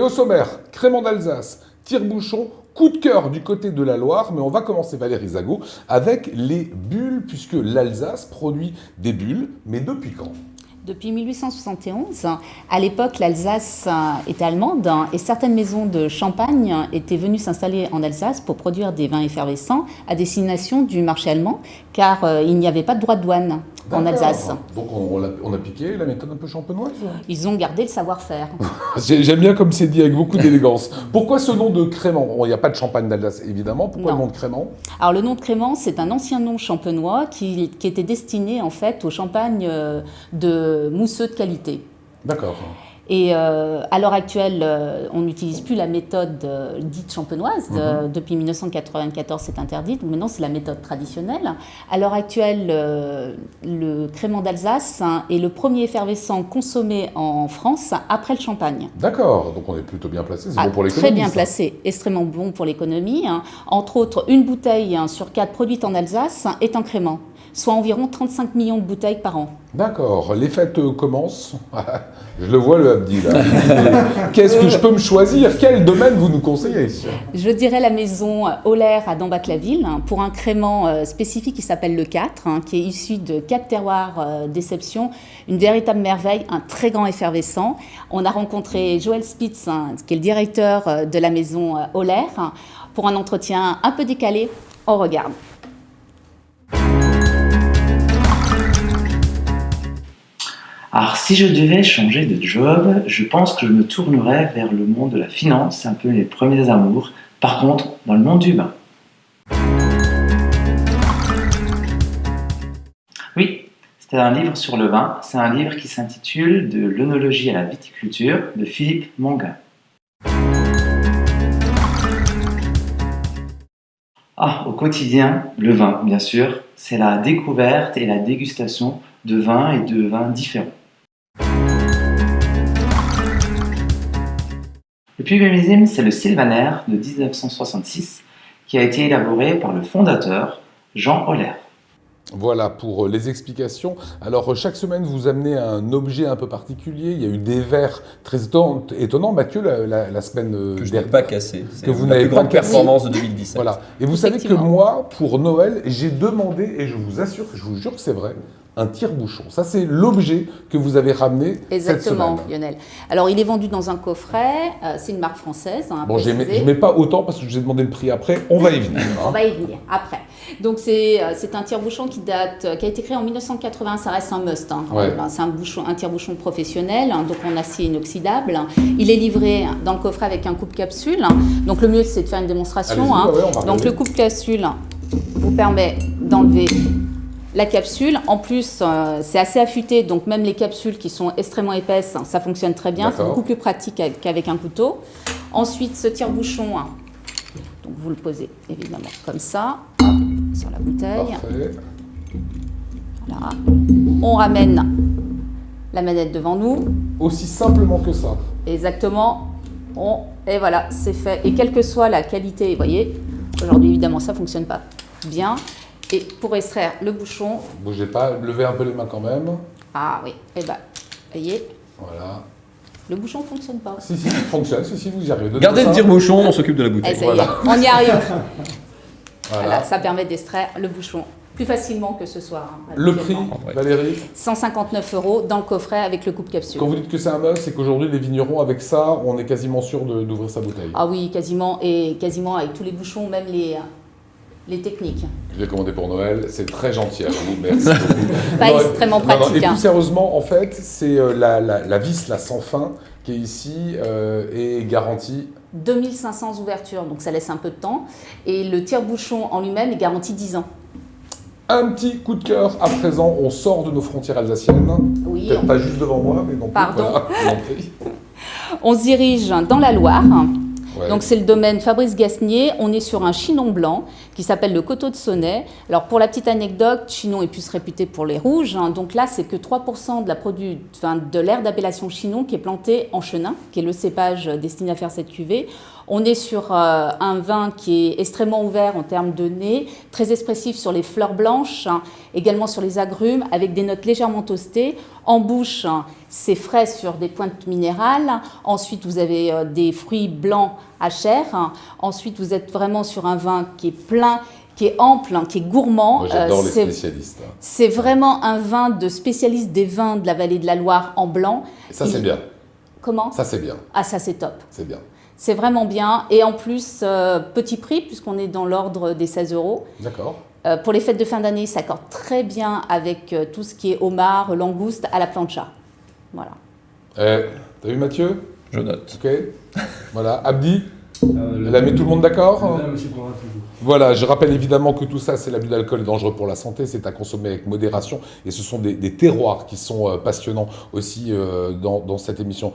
Et au sommaire, crément d'Alsace, tire-bouchon, coup de cœur du côté de la Loire, mais on va commencer, Valérie Zago, avec les bulles, puisque l'Alsace produit des bulles, mais depuis quand? Depuis 1871, à l'époque, l'Alsace était allemande et certaines maisons de champagne étaient venues s'installer en Alsace pour produire des vins effervescents à destination du marché allemand, car il n'y avait pas de droit de douane en Alsace. Donc on a piqué la méthode un peu champenoise. Ils ont gardé le savoir-faire. J'aime bien comme c'est dit avec beaucoup d'élégance. Pourquoi ce nom de crément? Il n'y a pas de champagne d'Alsace évidemment. Pourquoi Non. le nom de crément? Alors le nom de crément, c'est un ancien nom champenois qui était destiné en fait au champagne de mousseux de qualité. D'accord. Et à l'heure actuelle, on n'utilise plus la méthode dite champenoise. Depuis 1994, c'est interdit. Donc maintenant, c'est la méthode traditionnelle. À l'heure actuelle, le crément d'Alsace est le premier effervescent consommé en France après le champagne. D'accord, donc on est plutôt bien placé, c'est bon pour l'économie. Très bien ça. placé, extrêmement bon pour l'économie. Entre autres, une bouteille sur 4 produite en Alsace est en crément, soit environ 35 millions de bouteilles par an. D'accord, les fêtes commencent. Je le vois le Abdi là. Qu'est-ce que je peux me choisir? Quel domaine vous nous conseillez? Je dirais la maison Oller à Dambach-la-Ville pour un crément spécifique qui s'appelle le 4, qui est issu de 4 terroirs d'exception. Une véritable merveille, un très grand effervescent. On a rencontré Joël Spitz, qui est le directeur de la maison Oller, pour un entretien un peu décalé. On regarde. Alors, si je devais changer de job, je pense que je me tournerais vers le monde de la finance, c'est un peu mes premiers amours. Par contre, dans le monde du vin. Oui, c'était un livre sur le vin. C'est un livre qui s'intitule De l'œnologie à la viticulture de Philippe Manguin. Au quotidien, le vin, bien sûr, c'est la découverte et la dégustation de vins et de vins différents. Le Puy millésime, c'est le Sylvaner de 1966 qui a été élaboré par le fondateur Jean Oller. Voilà pour les explications. Alors chaque semaine vous amenez un objet un peu particulier. Il y a eu des verres très étonnants. Mathieu, la semaine que je n'ai pas cassé. C'est que vous la n'avez plus pas grande cassé. performance de 2017. Voilà. Et vous savez que moi, pour Noël, j'ai demandé, et je vous assure, je vous jure que c'est vrai, un tire-bouchon. Ça, c'est l'objet que vous avez ramené cette semaine. Exactement, Lionel. Alors, il est vendu dans un coffret. C'est une marque française. Bon, je ne mets pas autant parce que je vous ai demandé le prix après. On va y venir. On va y venir après. Donc, c'est un tire-bouchon qui a été créé en 1980. Ça reste un must. Ouais. C'est un tire-bouchon professionnel, donc en acier inoxydable. Il est livré dans le coffret avec un coupe-capsule. Donc, le mieux, c'est de faire une démonstration. Donc, le coupe-capsule vous permet d'enlever la capsule. En plus, c'est assez affûté, donc même les capsules qui sont extrêmement épaisses, ça fonctionne très bien. C'est beaucoup plus pratique qu'avec un couteau. Ensuite, ce tire-bouchon, donc vous le posez évidemment comme ça, hop, sur la bouteille. Parfait. Voilà. On ramène la manette devant nous. Aussi simplement que ça. Exactement. Et voilà, c'est fait. Et quelle que soit la qualité, vous voyez, aujourd'hui évidemment ça ne fonctionne pas bien. Et pour extraire le bouchon... Bougez pas, levez un peu les mains quand même. Ah oui, et bien, voyez, voilà. le bouchon ne fonctionne pas. Si, il fonctionne, si, vous y arrivez. Gardez le tire-bouchon, on s'occupe de la bouteille. Ça y est, on y arrive. Voilà. Voilà, ça permet d'extraire le bouchon plus facilement que ce soir. Le prix, Valérie? 159 € dans le coffret avec le coupe-capsule. Quand vous dites que c'est un must, c'est qu'aujourd'hui, les vignerons, avec ça, on est quasiment sûr d'ouvrir sa bouteille. Ah oui, quasiment, et quasiment avec tous les bouchons, même les techniques. Je l'ai commandé pour Noël, c'est très gentil à vous, merci beaucoup. Pas extrêmement pratique. Et plus sérieusement, en fait, c'est la vis, la sans fin, qui est ici, est garantie 2500 ouvertures, donc ça laisse un peu de temps. Et le tire-bouchon en lui-même est garanti 10 ans. Un petit coup de cœur à présent, on sort de nos frontières alsaciennes. Oui. Peut-être pas juste devant moi, mais non plus. Pardon. Voilà, je vous en prie. On se dirige dans la Loire. Ouais. Donc c'est le domaine Fabrice Gasnier. On est sur un chinon blanc qui s'appelle le Coteau de Sonnet. Alors pour la petite anecdote, Chinon est plus réputé pour les rouges. Donc là, c'est que 3% de l'aire d'appellation Chinon qui est planté en chenin, qui est le cépage destiné à faire cette cuvée. On est sur un vin qui est extrêmement ouvert en termes de nez, très expressif sur les fleurs blanches, également sur les agrumes, avec des notes légèrement toastées. En bouche, c'est frais sur des pointes minérales. Ensuite, vous avez des fruits blancs à chair. Ensuite, vous êtes vraiment sur un vin qui est plein, qui est ample, qui est gourmand. Moi, j'adore les spécialistes. C'est vraiment un vin de spécialiste des vins de la vallée de la Loire en blanc. Et ça, c'est bien. Comment ? Ça, c'est bien. Ah, ça, c'est top. C'est bien. C'est vraiment bien. Et en plus, petit prix, puisqu'on est dans l'ordre des 16 €. D'accord. Pour les fêtes de fin d'année, ça s'accorde très bien avec tout ce qui est homard, langouste à la plancha. Voilà. T'as vu Mathieu ? Je note. Ok. Voilà. Abdi ? Elle a mis tout le monde d'accord ? Voilà, je rappelle évidemment que tout ça, c'est l'abus d'alcool dangereux pour la santé, c'est à consommer avec modération, et ce sont des terroirs qui sont passionnants aussi dans cette émission.